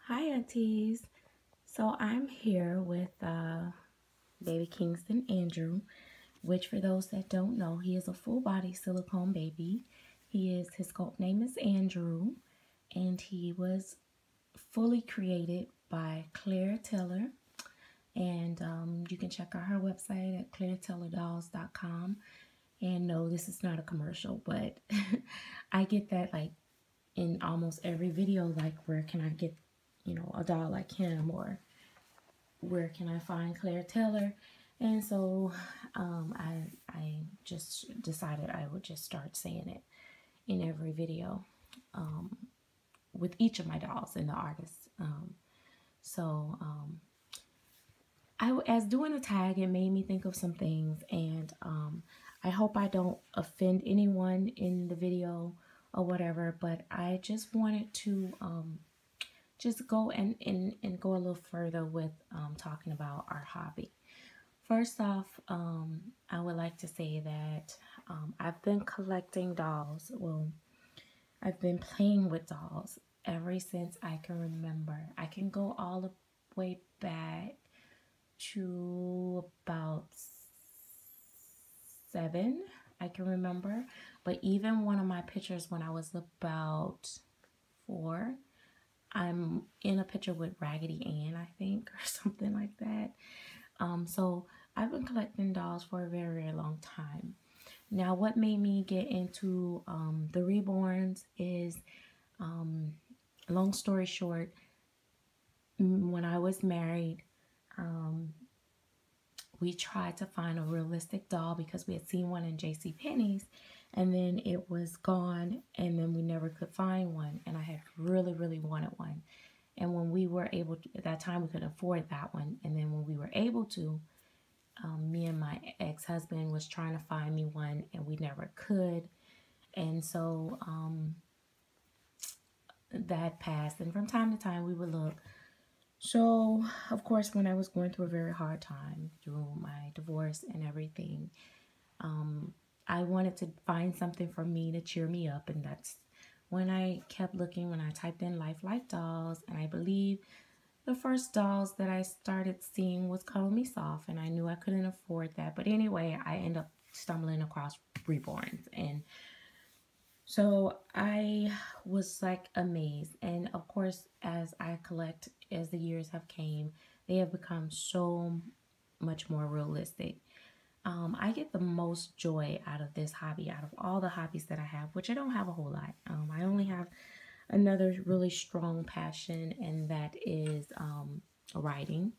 Hi, aunties. So I'm here with baby Kingston Andrew, which for those that don't know, he is a full body silicone baby. His sculpt name is Andrew, and he was fully created by Claire Taylor. And you can check out her website at clairetaylordolls.com. And no, this is not a commercial, but I get that like in almost every video, like where can I get, a doll like him, or where can I find Claire Taylor? And so I just decided I would just start saying it in every video with each of my dolls and the artists. So as doing a tag, it made me think of some things, and I hope I don't offend anyone in the video or whatever, but I just wanted to just go and go a little further with talking about our hobby. First off, I would like to say that I've been collecting dolls. Well, I've been playing with dolls ever since I can remember. I can go all the way back to about 7, I can remember. But even one of my pictures when I was about 4, I'm in a picture with Raggedy Ann, I think, or something like that. So I've been collecting dolls for a very, very long time. Now, what made me get into the reborns is, long story short, when I was married, we tried to find a realistic doll because we had seen one in JCPenney's, and then it was gone, and then we never could find one, and I had really, really wanted one. And when we were able to, at that time we couldn't afford that one, and then when we were able to, me and my ex-husband was trying to find me one, and we never could. And so that passed, and from time to time we would look. So of course, when I was going through a very hard time through my divorce and everything, I wanted to find something for me to cheer me up, and that's when I kept looking. When I typed in lifelike dolls, and I believe the first dolls that I started seeing was Cuddle Me Soft, and I knew I couldn't afford that. But anyway, I ended up stumbling across Reborns, and so I was like amazed. And of course, as I collect, as the years have came, they have become so much more realistic. I get the most joy out of this hobby, out of all the hobbies that I have, which I don't have a whole lot. I only have another really strong passion, and that is writing.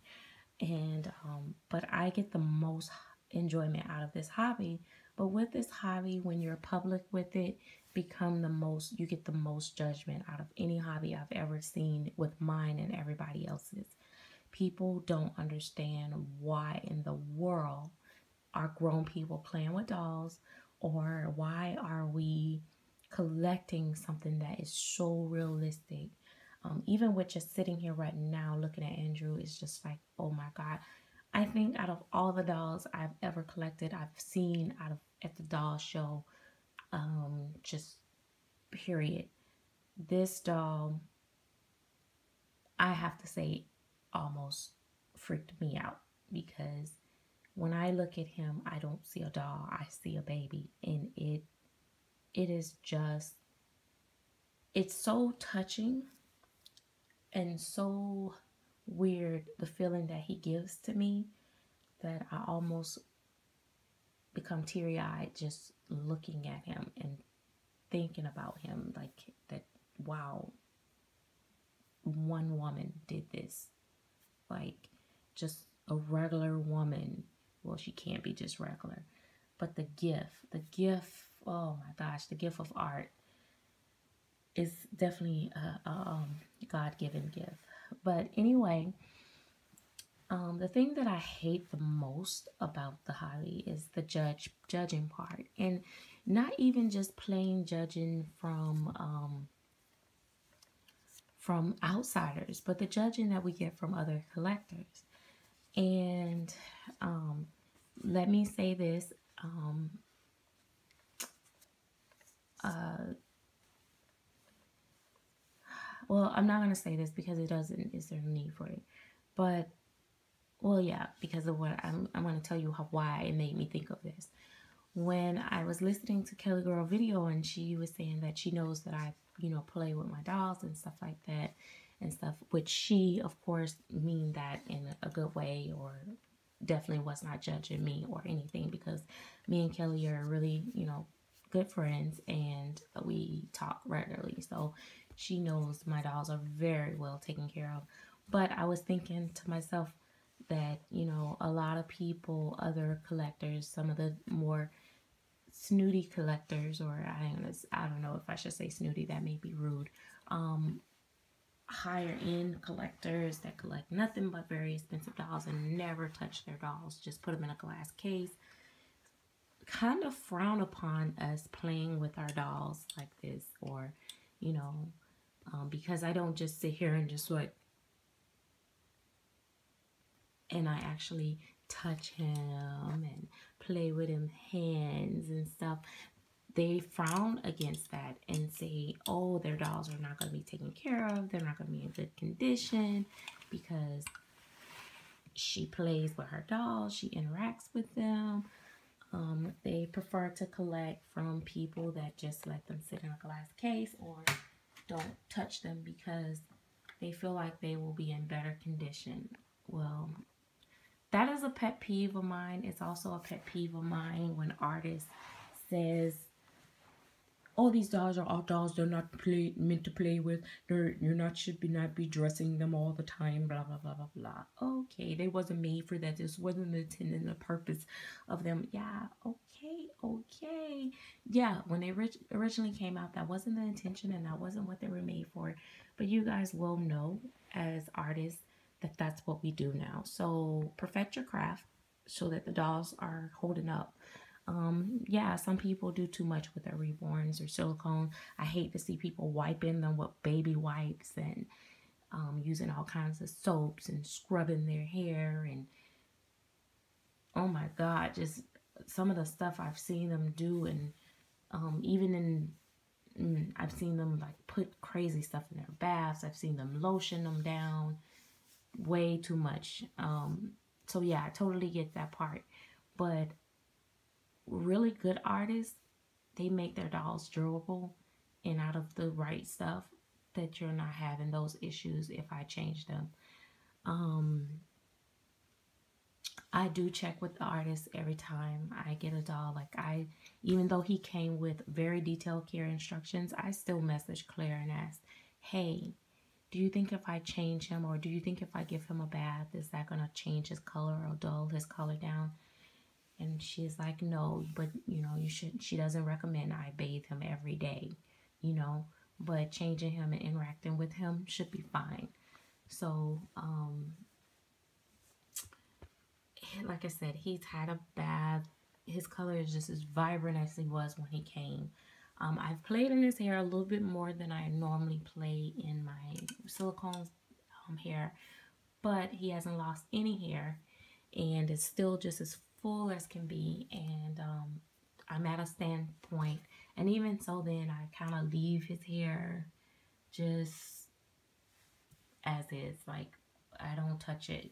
And but I get the most enjoyment out of this hobby. But with this hobby, when you're public with it, you get the most judgment out of any hobby I've ever seen with mine and everybody else's. People don't understand why in the world are grown people playing with dolls, or why are we collecting something that is so realistic. Even with just sitting here right now looking at Andrew, it's just like, oh my God. I think out of all the dolls I've ever collected, I've seen out of at the doll show, just period, this doll, I have to say, almost freaked me out, because when I look at him, I don't see a doll, I see a baby, and it is just, it's so touching and so weird, the feeling that he gives to me, that I almost become teary-eyed just looking at him and thinking about him, like that, wow, one woman did this. Like, just a regular woman, well, she can't be just regular, but the gift, oh my gosh, the gift of art is definitely a God-given gift. But anyway, the thing that I hate the most about the hobby is the judging part, and not even just plain judging from outsiders, but the judging that we get from other collectors. And let me say this, Well, I'm not going to say this because it doesn't, is there a need for it? But, well, yeah, because of what I'm going to tell you why it made me think of this. When I was listening to Kelly Girl video and she was saying that she knows that I, play with my dolls and stuff like that and stuff, which she, of course, mean that in a good way, or definitely was not judging me or anything, because me and Kelly are really, good friends and we talk regularly. So she knows my dolls are very well taken care of. But I was thinking to myself that, a lot of people, other collectors, some of the more snooty collectors, or I don't know if I should say snooty, that may be rude, higher end collectors that collect nothing but very expensive dolls and never touch their dolls, just put them in a glass case, kind of frown upon us playing with our dolls like this, or because I don't just sit here and just like, and I actually touch him and play with him hands and stuff. They frown against that and say, oh, their dolls are not going to be taken care of. They're not going to be in good condition because she plays with her dolls. She interacts with them. They prefer to collect from people that just let them sit in a glass case or don't touch them because they feel like they will be in better condition. Well, that is a pet peeve of mine. It's also a pet peeve of mine when artists says, oh, these dolls are all dolls. They're not meant to play with. Should not be dressing them all the time. Blah blah blah blah blah. Okay, they wasn't made for that. This wasn't the intent and the purpose of them. Yeah. Okay. Yeah. When they originally came out, that wasn't the intention, and that wasn't what they were made for. But you guys will know as artists that that's what we do now. So perfect your craft so that the dolls are holding up. Yeah, some people do too much with their reborns or silicone. I hate to see people wiping them with baby wipes and using all kinds of soaps and scrubbing their hair. And oh my God, just some of the stuff I've seen them do. And even I've seen them like put crazy stuff in their baths. I've seen them lotion them down way too much. So yeah, I totally get that part. But really good artists, they make their dolls durable and out of the right stuff, that you're not having those issues if I change them. I do check with the artist every time I get a doll. Even though he came with very detailed care instructions, I still message Claire and ask, hey, do you think if I change him, or do you think if I give him a bath, is that going to change his color or dull his color down? And she's like, no, but you should. She doesn't recommend I bathe him every day, but changing him and interacting with him should be fine. So, like I said, he's had a bath. His color is just as vibrant as he was when he came. I've played in his hair a little bit more than I normally play in my silicone hair, but he hasn't lost any hair, and it's still just as full as can be. And I'm at a standpoint, and even so, then I kind of leave his hair just as is. Like, I don't touch it,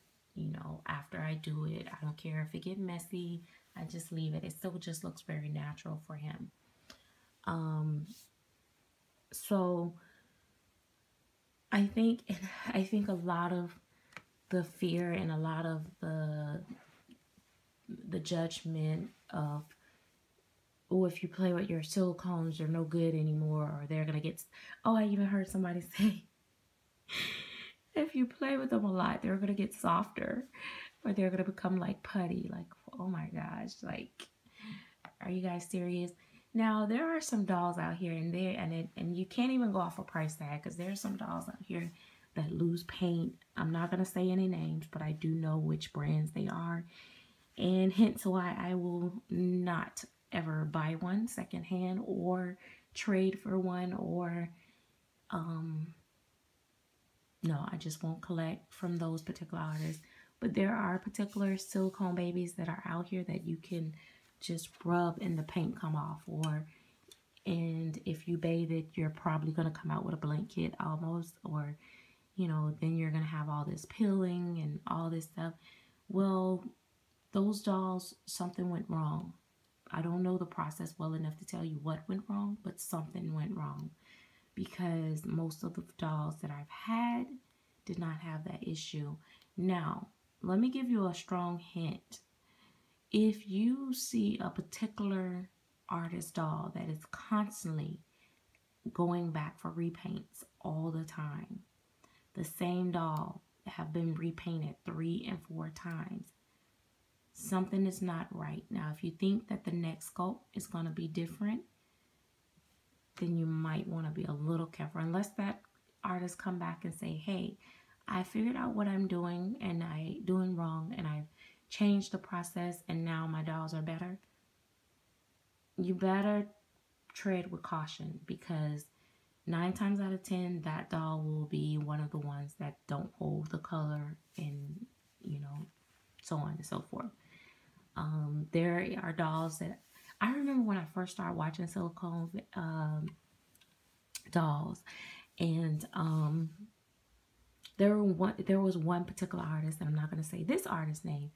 after I do it. I don't care if it get messy. I just leave it. It still just looks very natural for him. So I think a lot of the fear and a lot of the judgment of, oh, if you play with your silicones, they're no good anymore, or they're gonna get, oh, I even heard somebody say, if you play with them a lot, they're gonna get softer, or they're gonna become like putty. Like, oh my gosh, like, are you guys serious? Now, there are some dolls out here, and you can't even go off a price tag, because there are some dolls out here that lose paint. I'm not going to say any names, but I do know which brands they are, and hence why I will not ever buy one secondhand or trade for one, or no, I just won't collect from those particular artists. But there are particular silicone babies that are out here that you can just rub and the paint come off, or And if you bathe it, you're probably going to come out with a blank kit almost, or, you know, then you're going to have all this peeling and all this stuff. Well, those dolls, something went wrong. I don't know the process well enough to tell you what went wrong, but something went wrong, because most of the dolls that I've had did not have that issue. Now, let me give you a strong hint. If you see a particular artist doll that is constantly going back for repaints all the time, the same doll have been repainted 3 and 4 times, something is not right. Now, if you think that the next sculpt is going to be different, then you might want to be a little careful, unless that artist come back and say, hey, I figured out what I'm doing and I doing wrong, and I've changed the process and now my dolls are better. You better tread with caution, because 9 times out of 10 that doll will be one of the ones that don't hold the color, and you know, so on and so forth. There are dolls that I remember when I first started watching Silicone dolls, and there was one particular artist, and I'm not going to say this artist's name.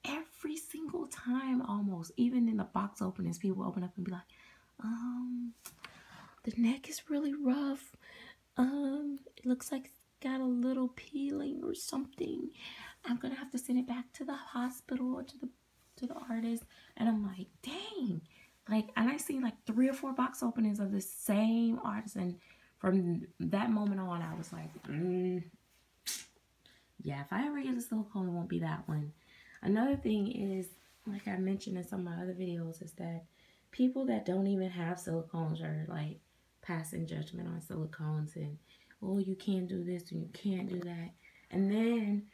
Every single time, almost, even in the box openings, people open up and be like, the neck is really rough. It looks like it's got a little peeling or something. I'm gonna have to send it back to the hospital or to the artist. And I'm like, dang. Like, and I see like 3 or 4 box openings of the same artist, and from that moment on, I was like, yeah, if I ever get a silicone, it won't be that one. Another thing is, like I mentioned in some of my other videos, is that people that don't even have silicones are like passing judgment on silicones, and, oh, you can't do this and you can't do that. And then,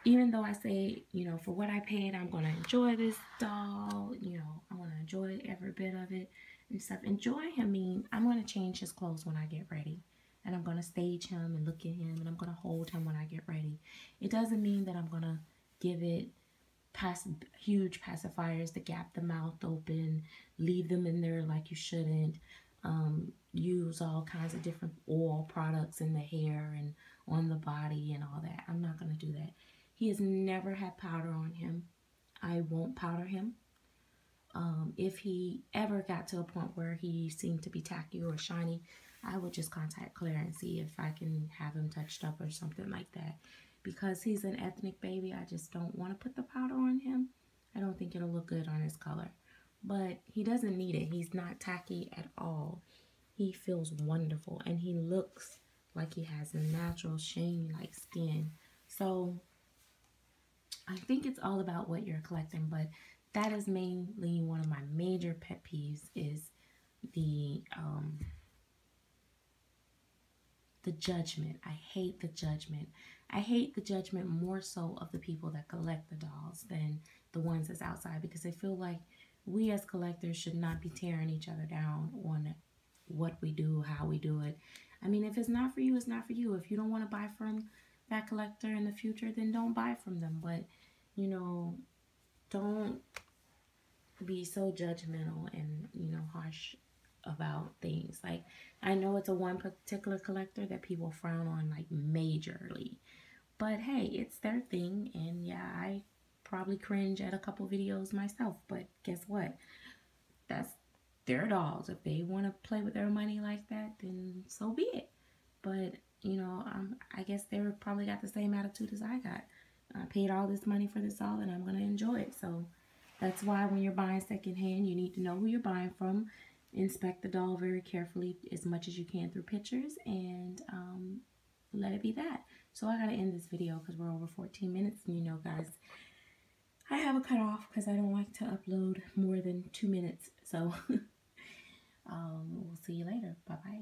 even though I say, you know, for what I paid, I'm going to enjoy this doll, you know, I want to enjoy every bit of it and stuff. Enjoy him mean I'm going to change his clothes when I get ready. And I'm going to stage him and look at him, and I'm going to hold him when I get ready. It doesn't mean that I'm going to give it huge pacifiers to gap the mouth open, leave them in there like you shouldn't, use all kinds of different oil products in the hair and on the body and all that. I'm not going to do that. He has never had powder on him. I won't powder him. If he ever got to a point where he seemed to be tacky or shiny, I would just contact Claire and see if I can have him touched up or something like that. Because he's an ethnic baby, I just don't want to put the powder on him. I don't think it'll look good on his color. But he doesn't need it. He's not tacky at all. He feels wonderful, and he looks like he has a natural sheen-like skin. So I think it's all about what you're collecting, but that is mainly one of my major pet peeves, is the judgment. I hate the judgment. I hate the judgment more so of the people that collect the dolls than the ones that's outside, because I feel like we as collectors should not be tearing each other down on what we do, how we do it. I mean, if it's not for you, it's not for you. If you don't want to buy from that collector in the future, then don't buy from them. But, you know, don't be so judgmental and, you know, harsh about things. Like, I know it's a one particular collector that people frown on like majorly, but hey, it's their thing. And yeah, I probably cringe at a couple videos myself, but guess what? That's their dolls. If they want to play with their money like that, then so be it. But, you know, I guess they probably got the same attitude as I got. I paid all this money for this doll, and I'm going to enjoy it. So that's why when you're buying secondhand, you need to know who you're buying from. Inspect the doll very carefully as much as you can through pictures, and let it be that. So I gotta end this video because we're over 14 minutes, and you know, guys, I have a cutoff because I don't like to upload more than 2 minutes. So we'll see you later. Bye bye.